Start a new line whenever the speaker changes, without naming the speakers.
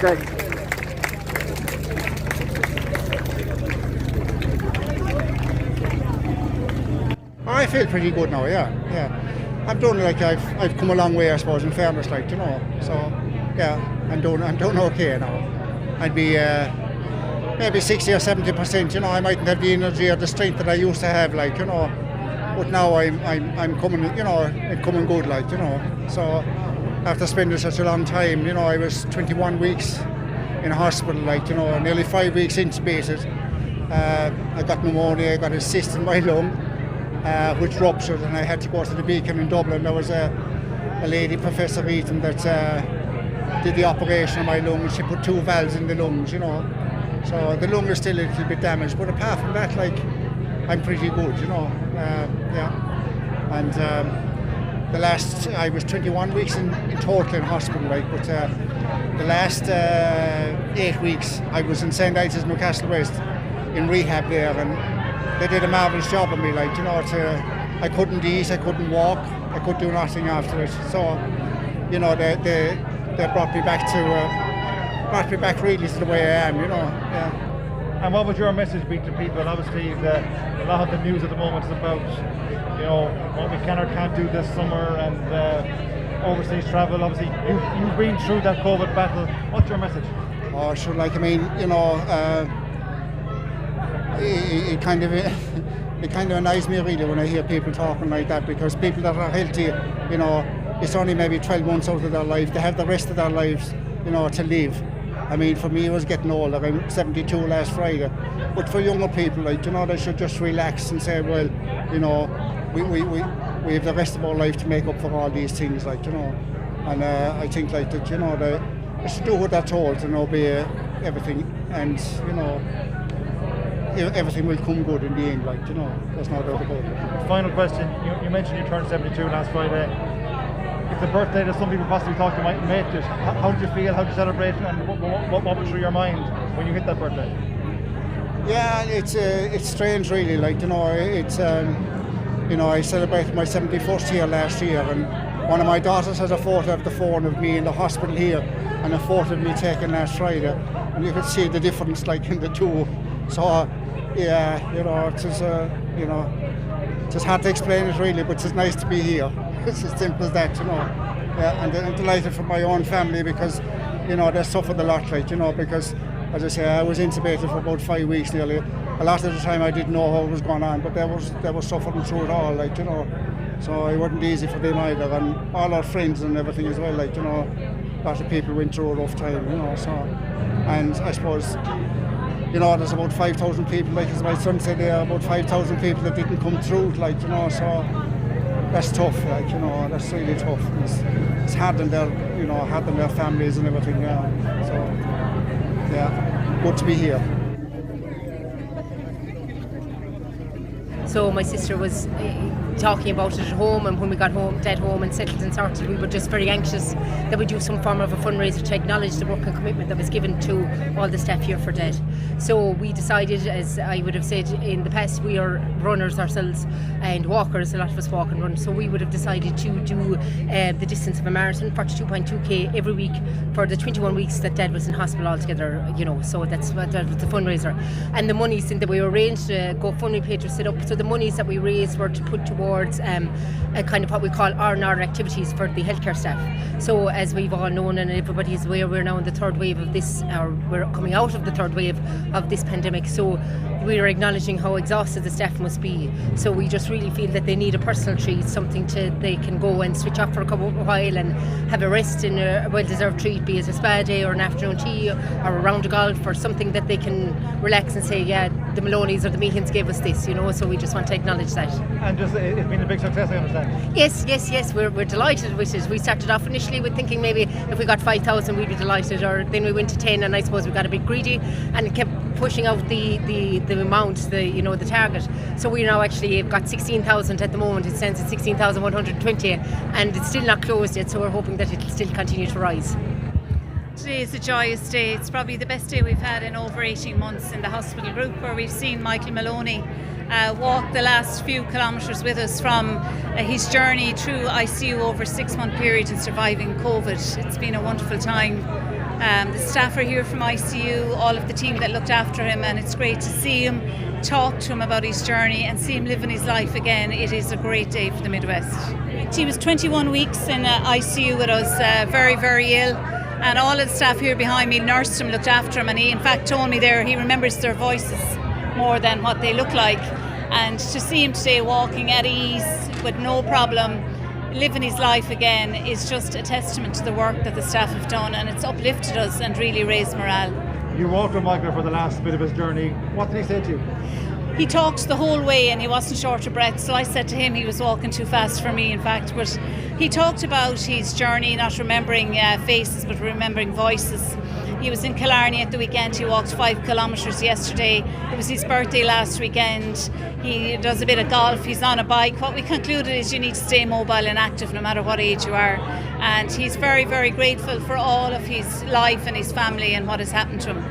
Okay.
I feel pretty good now, yeah. I'm doing I've come a long way, I suppose, in fairness, so yeah, I'm doing okay now. I'd be maybe 60 or 70%, I mightn't have the energy or the strength that I used to have, but now I'm coming, I'm coming good, so after spending such a long time, I was 21 weeks in a hospital, nearly 5 weeks intubated. I got pneumonia, I got a cyst in my lung, which ruptured, and I had to go to the Beacon in Dublin. There was a lady, Professor Eaton, that did the operation on my lung. She put 2 valves in the lungs, so the lung is still a little bit damaged, but apart from that, I'm pretty good, yeah. And I was 21 weeks in total in hospital, but the last 8 weeks I was in St. Ives, Newcastle West, in rehab there, and they did a marvellous job on me, I couldn't eat, I couldn't walk, I could do nothing after it. So, they brought me back really to the way I am, yeah.
And what would your message be to people? Obviously, a lot of the news at the moment is about, what we can or can't do this summer, and overseas travel. Obviously, you've been through that COVID battle. What's your message?
Oh, sure. It kind of annoys me really when I hear people talking like that, because people that are healthy, it's only maybe 12 months out of their life. They have the rest of their lives, to live. I mean, for me, it was getting older. I'm 72 last Friday. But for younger people, they should just relax and say, well, we have the rest of our life to make up for all these things, And I think that, they should do what they're told and obey everything, and everything will come good in the end, there's no doubt about it.
Final question, you mentioned you turned 72 last Friday. It's a birthday that some people possibly thought you might make it. How did you feel? How did you celebrate? And what went through your mind when you hit that birthday?
Yeah, it's strange really, it's I celebrated my 71st year last year, and one of my daughters has a photo of the phone of me in the hospital here, and a photo of me taken last Friday, and you could see the difference in the two. So yeah, it's just hard to explain it really, but it's nice to be here. It's as simple as that, Yeah, and I'm delighted for my own family, because, they suffered a lot, because, as I say, I was intubated for about 5 weeks nearly. A lot of the time I didn't know what was going on, but they were suffering through it all, So it wasn't easy for them either, and all our friends and everything as well, a lot of people went through a rough time, so. And I suppose, there's about 5,000 people, as my son said there, about 5,000 people that didn't come through, so that's tough, that's really tough. It's hard on their families and everything, so yeah, good to be here.
So my sister was talking about it at home, and when we got home, Dad home and settled and sorted, we were just very anxious that we do some form of a fundraiser to acknowledge the work and commitment that was given to all the staff here for Dad. So we decided, as I would have said in the past, we are runners ourselves and walkers, a lot of us walk and run, so we would have decided to do the distance of a marathon, 42.2k every week for the 21 weeks that Dad was in hospital altogether, so that was the fundraiser. And the monies that we arranged, a GoFundMe page was set up, so the monies that we raised were to put towards a kind of what we call R&R activities for the healthcare staff. So as we've all known, and everybody is aware, we're now in the third wave of this, or we're coming out of the third wave of this pandemic. So we are acknowledging how exhausted the staff must be. So we just really feel that they need a personal treat, something they can go and switch off for a while and have a rest in a well-deserved treat, be it a spa day or an afternoon tea or a round of golf, or something that they can relax and say, yeah, the Maloneys or the Meehans gave us this, so we just want to acknowledge that.
And just, it's been a big success, I understand.
Yes, we're delighted with it. We started off initially with thinking maybe if we got 5,000 we'd be delighted, or then we went to 10, and I suppose we got a bit greedy and kept pushing out the amount, the target. So we now actually have got 16,000 at the moment. It stands at 16,120, and it's still not closed yet, so we're hoping that it'll still continue to rise.
Today is a joyous day. It's probably the best day we've had in over 18 months in the hospital group, where we've seen Michael Moloney walk the last few kilometres with us from his journey through ICU over a 6-month period and surviving COVID. It's been a wonderful time. The staff are here from ICU, all of the team that looked after him, and it's great to see him, talk to him about his journey and see him living his life again. It is a great day for the Midwest. He was 21 weeks in ICU with us, very, very ill, and all of the staff here behind me nursed him, looked after him, and he in fact told me there he remembers their voices more than what they look like. And to see him today walking at ease with no problem, living his life again, is just a testament to the work that the staff have done, and it's uplifted us and really raised morale.
You walked with Michael for the last bit of his journey. What did he say to you?
He talked the whole way and he wasn't short of breath, so I said to him he was walking too fast for me, in fact. But he talked about his journey, not remembering faces but remembering voices. He was in Killarney at the weekend. He walked 5 kilometres yesterday. It was his birthday last weekend. He does a bit of golf. He's on a bike. What we concluded is you need to stay mobile and active no matter what age you are. And he's very, very grateful for all of his life and his family and what has happened to him.